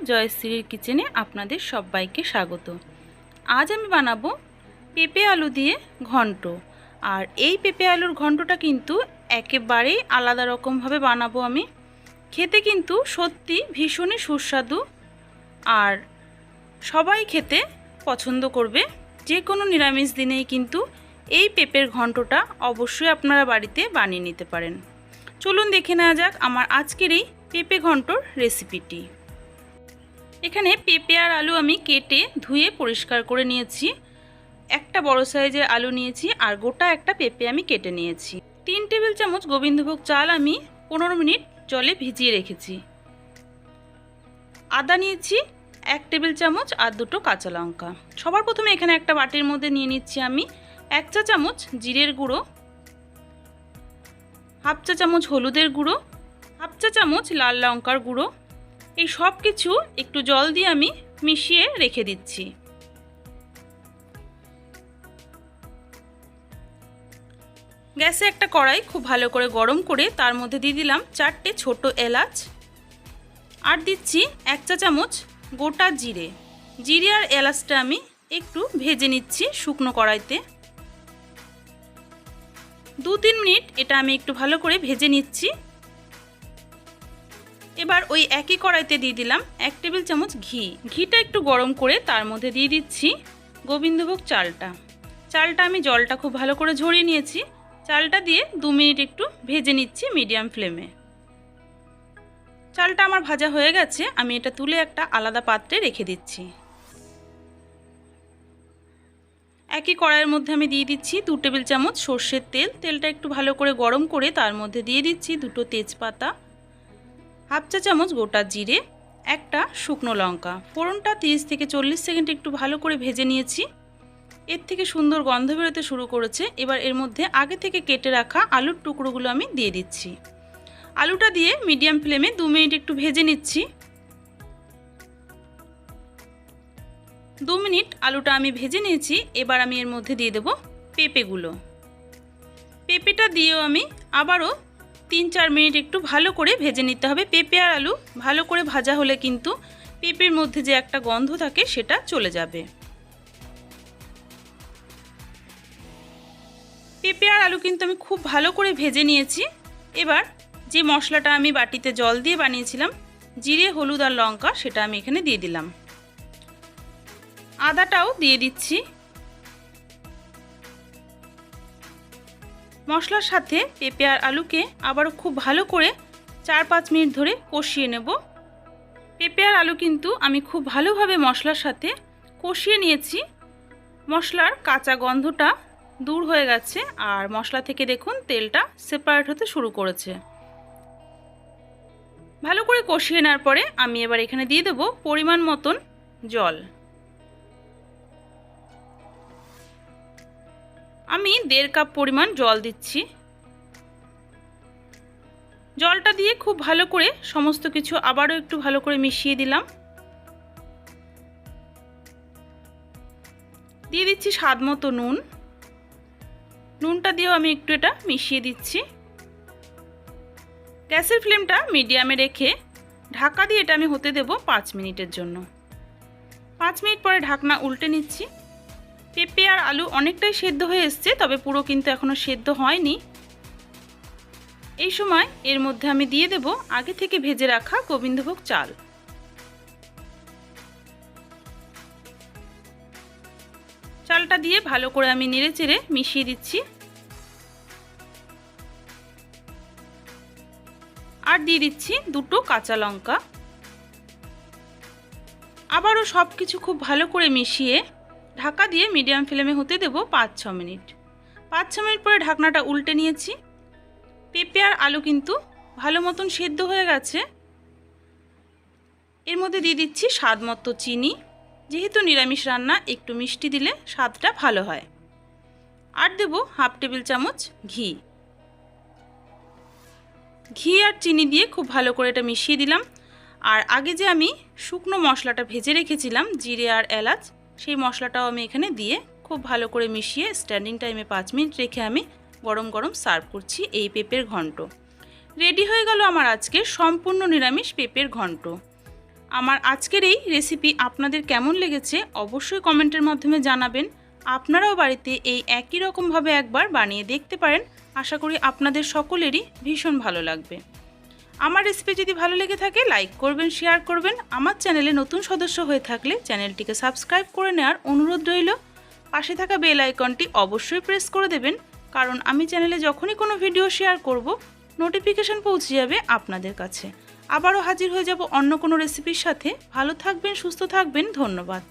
জয়শ্রীর কিচেনে আপনাদের সবাইকে স্বাগত। আজ আমি বানাবো পেঁপে আলু দিয়ে ঘন্ট। আর এই পেঁপে আলুর ঘন্টটা কিন্তু একেবারেই আলাদা রকমভাবে বানাবো আমি। খেতে কিন্তু সত্যি ভীষণই সুস্বাদু আর সবাই খেতে পছন্দ করবে। যে কোনো নিরামিষ দিনেই কিন্তু এই পেঁপের ঘন্টটা অবশ্যই আপনারা বাড়িতে বানিয়ে নিতে পারেন। চলুন দেখে নেওয়া যাক আমার আজকের এই পেঁপে ঘন্টর রেসিপিটি। এখানে পেঁপে আর আলু আমি কেটে ধুয়ে পরিষ্কার করে নিয়েছি। একটা বড় সাইজের আলু নিয়েছি আর গোটা একটা পেঁপে আমি কেটে নিয়েছি। 3 টেবিল চামচ গোবিন্দভোগ চাল আমি 15 মিনিট জলে ভিজিয়ে রেখেছি। আদা নিয়েছি 1 টেবিল চামচ আর 2টো কাঁচা লঙ্কা। সবার প্রথমে এখানে একটা বাটির মধ্যে নিয়ে নিচ্ছি আমি 1 চা চামচ জিরের গুঁড়ো, হাফ চা চামচ হলুদের গুঁড়ো, হাফ চা চামচ লাল লঙ্কার গুঁড়ো। এই সব কিছু একটু জল দিয়ে আমি মিশিয়ে রেখে দিচ্ছি। গ্যাসে একটা কড়াই খুব ভালো করে গরম করে তার মধ্যে দিয়ে দিলাম 4টে ছোট এলাচ আর দিচ্ছি 1 চা চামচ গোটা জিরে। জিরে আর এলাচটা আমি একটু ভেজে নিচ্ছি শুকনো কড়াইতে। 2-3 মিনিট এটা আমি একটু ভালো করে ভেজে নিচ্ছি। এবার ওই একই কড়াইতে দিয়ে দিলাম 1 টেবিল চামচ ঘি। ঘিটা একটু গরম করে তার মধ্যে দিয়ে দিচ্ছি গোবিন্দভোগ চালটা। চালটা আমি জলটা খুব ভালো করে ঝরিয়ে নিয়েছি। চালটা দিয়ে 2 মিনিট একটু ভেজে নিচ্ছি মিডিয়াম ফ্লেমে। চালটা আমার ভাজা হয়ে গেছে, আমি এটা তুলে একটা আলাদা পাত্রে রেখে দিচ্ছি। একই কড়াইয়ের মধ্যে আমি দিয়ে দিচ্ছি 2 টেবিল চামচ সর্ষের তেল। তেলটা একটু ভালো করে গরম করে তার মধ্যে দিয়ে দিচ্ছি 2টো তেজপাতা, হাফ চা চামচ গোটা জিরে, একটা শুকনো লঙ্কা। ফোড়নটা 30 থেকে 40 সেকেন্ড একটু ভালো করে ভেজে নিয়েছি। এর থেকে সুন্দর গন্ধ বেরোতে শুরু করেছে। এবার এর মধ্যে আগে থেকে কেটে রাখা আলুর টুকরোগুলো আমি দিয়ে দিচ্ছি। আলুটা দিয়ে মিডিয়াম ফ্লেমে 2 মিনিট একটু ভেজে নিচ্ছি। 2 মিনিট আলুটা আমি ভেজে নিয়েছি। এবার আমি এর মধ্যে দিয়ে দেব পেঁপেগুলো। পেঁপেটা দিয়েও আমি আবারও 3-4 মিনিট একটু ভালো করে ভেজে নিতে হবে। পেঁপে আর আলু ভালো করে ভাজা হলে কিন্তু পেঁপের মধ্যে যে একটা গন্ধ থাকে সেটা চলে যাবে। পেঁপে আর আলু কিন্তু আমি খুব ভালো করে ভেজে নিয়েছি। এবার যে মশলাটা আমি বাটিতে জল দিয়ে বানিয়েছিলাম জিরে, হলুদ আর লঙ্কা, সেটা আমি এখানে দিয়ে দিলাম। আদাটাও দিয়ে দিচ্ছি। মশলার সাথে পেঁপে আর আলুকে আবারও খুব ভালো করে 4-5 মিনিট ধরে কষিয়ে নেব। পেঁপে আর আলু কিন্তু আমি খুব ভালোভাবে মশলার সাথে কষিয়ে নিয়েছি। মশলার কাঁচা গন্ধটা দূর হয়ে গেছে আর মশলা থেকে দেখুন তেলটা সেপারেট হতে শুরু করেছে। ভালো করে কষিয়ে নেওয়ার পরে আমি এবার এখানে দিয়ে দেব পরিমাণ মতন জল। আমি 1.5 কাপ পরিমাণ জল দিচ্ছি। জলটা দিয়ে খুব ভালো করে সমস্ত কিছু আবারও একটু ভালো করে মিশিয়ে দিলাম। দিয়ে দিচ্ছি স্বাদ মতো নুন। নুনটা দিয়েও আমি একটু এটা মিশিয়ে দিচ্ছি। গ্যাসের ফ্লেমটা মিডিয়ামে রেখে ঢাকা দিয়ে এটা আমি হতে দেব 5 মিনিটের জন্য। 5 মিনিট পরে ঢাকনা উল্টে নিচ্ছি। পেঁপে আর আলু অনেকটাই সেদ্ধ হয়ে এসছে, তবে পুরো কিন্তু এখনো সেদ্ধ হয়নি। এই সময় এর মধ্যে আমি দিয়ে দেব আগে থেকে ভেজে রাখা গোবিন্দভোগ চাল। চালটা দিয়ে ভালো করে আমি নেড়েচেড়ে মিশিয়ে দিচ্ছি। আর দিয়ে দিচ্ছি 2টো কাঁচা লঙ্কা। আবারও সব কিছু খুব ভালো করে মিশিয়ে ঢাকা দিয়ে মিডিয়াম ফ্লেমে হতে দেব 5-6 মিনিট। 5-6 মিনিট পরে ঢাকনাটা উল্টে নিয়েছি। পেঁপে আর আলু কিন্তু ভালো মতন সেদ্ধ হয়ে গেছে। এর মধ্যে দিয়ে দিচ্ছি স্বাদ মতো চিনি। যেহেতু নিরামিষ রান্না একটু মিষ্টি দিলে স্বাদটা ভালো হয়। আর দেব হাফ টেবিল চামচ ঘি। ঘি আর চিনি দিয়ে খুব ভালো করে এটা মিশিয়ে দিলাম। আর আগে যে আমি শুকনো মশলাটা ভেজে রেখেছিলাম জিরে আর এলাচ, সেই মশলাটাও আমি এখানে দিয়ে খুব ভালো করে মিশিয়ে স্ট্যান্ডিং টাইমে 5 মিনিট রেখে আমি গরম গরম সার্ভ করছি এই পেঁপের ঘন্ট। রেডি হয়ে গেল আমার আজকে সম্পূর্ণ নিরামিষ পেঁপের ঘন্ট। আমার আজকের এই রেসিপি আপনাদের কেমন লেগেছে অবশ্যই কমেন্টের মাধ্যমে জানাবেন। আপনারাও বাড়িতে এই একই রকমভাবে একবার বানিয়ে দেখতে পারেন। আশা করি আপনাদের সকলেরই ভীষণ ভালো লাগবে। আমার রেসিপি যদি ভালো লেগে থাকে লাইক করবেন, শেয়ার করবেন। আমার চ্যানেলে নতুন সদস্য হয়ে থাকলে চ্যানেলটিকে সাবস্ক্রাইব করে নেওয়ার অনুরোধ রইল। পাশে থাকা বেল আইকনটি অবশ্যই প্রেস করে দেবেন, কারণ আমি চ্যানেলে যখনই কোনো ভিডিও শেয়ার করব নোটিফিকেশান পৌঁছে যাবে আপনাদের কাছে। আবারও হাজির হয়ে যাব অন্য কোনো রেসিপির সাথে। ভালো থাকবেন, সুস্থ থাকবেন। ধন্যবাদ।